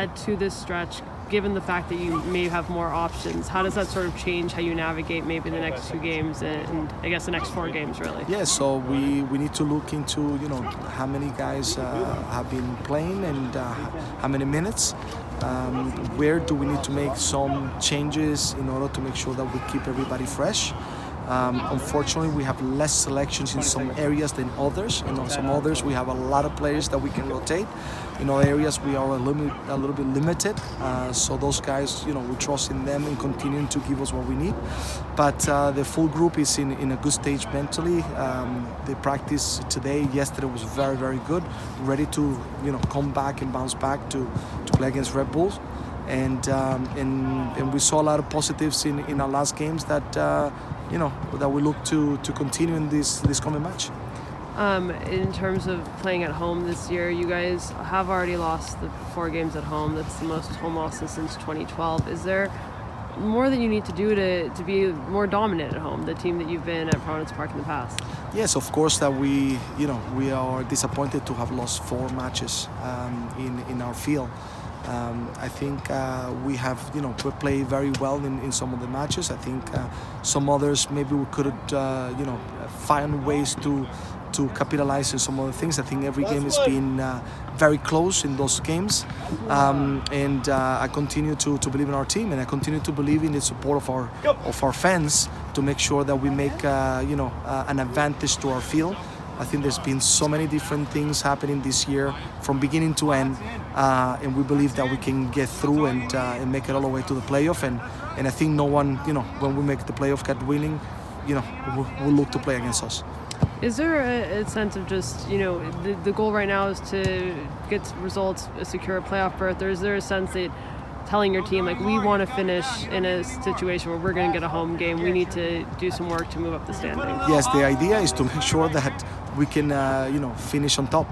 ahead to this stretch, given the fact that you may have more options, how does that sort of change how you navigate maybe the next 2 games and I guess the next 4 games really? Yeah, so we need to look into how many guys have been playing and how many minutes. Where do we need to make some changes in order to make sure that we keep everybody fresh? Unfortunately, we have less selections in some areas than others. In some others, we have a lot of players that we can rotate. In other areas, we are a little bit limited. So those guys, we trust in them and continuing to give us what we need. But the full group is in a good stage mentally. The practice yesterday was very, very good. Ready to come back and bounce back to play against Red Bulls. And we saw a lot of positives in our last games that that we look to continue in this coming match. In terms of playing at home this year, you guys have already lost the 4 games at home. That's the most home losses since 2012. Is there more that you need to do to be more dominant at home, the team that you've been at Providence Park in the past? Yes, of course that we are disappointed to have lost 4 matches in our field. I think we have played very well in some of the matches. I think some others maybe we could find ways to capitalize on some of the things. I think every game has been very close in those games, and I continue to believe in our team, and I continue to believe in the support of our fans to make sure that we make an advantage to our field. I think there's been so many different things happening this year from beginning to end, and we believe that we can get through and make it all the way to the playoff. And I think no one, when we make the playoff, get winning, will look to play against us. Is there a sense of just, the goal right now is to get results, secure a playoff berth, or is there a sense that telling your team, like, we want to finish in a situation where we're going to get a home game, we need to do some work to move up the standings? Yes, the idea is to make sure that we can, finish on top.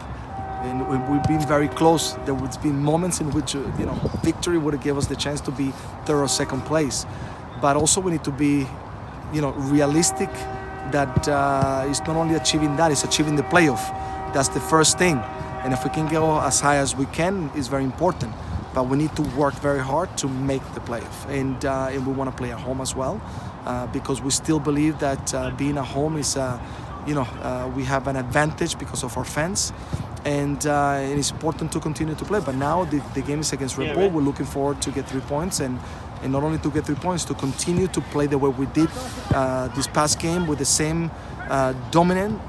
And we've been very close. There would be moments in which, victory would have given us the chance to be 3rd or 2nd place. But also we need to be, realistic that it's not only achieving that, it's achieving the playoff. That's the first thing. And if we can go as high as we can, it's very important. But we need to work very hard to make the playoff. And we want to play at home as well, because we still believe that being at home is, we have an advantage because of our fans. And it's important to continue to play. But now the game is against Red Bull. We're looking forward to get 3 points, and not only to get 3 points, to continue to play the way we did this past game with the same dominant,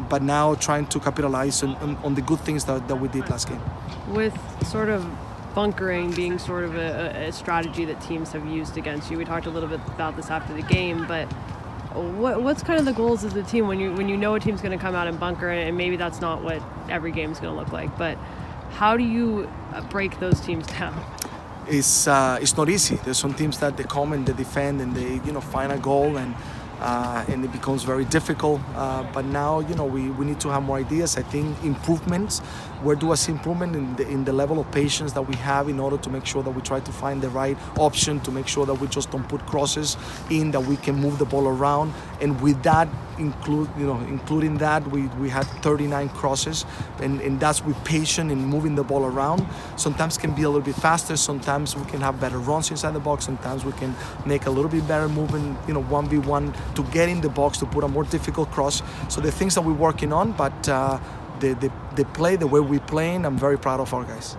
but now trying to capitalize on the good things that we did last game. With sort of bunkering being sort of a strategy that teams have used against you, we talked a little bit about this after the game, but what's kind of the goals of the team when you know a team's going to come out and bunker, and maybe that's not what every game's going to look like, but how do you break those teams down? It's not easy. There's some teams that they come and they defend and they find a goal, and it becomes very difficult. But now we need to have more ideas. I think improvements. Where do I see improvement in the level of patience that we have in order to make sure that we try to find the right option, to make sure that we just don't put crosses in, that we can move the ball around. And with that, including that, we had 39 crosses, and that's with patience in moving the ball around. Sometimes can be a little bit faster. Sometimes we can have better runs inside the box. Sometimes we can make a little bit better movement, 1v1 to get in the box to put a more difficult cross. So the things that we're working on, but the play, the way we're playing, I'm very proud of our guys.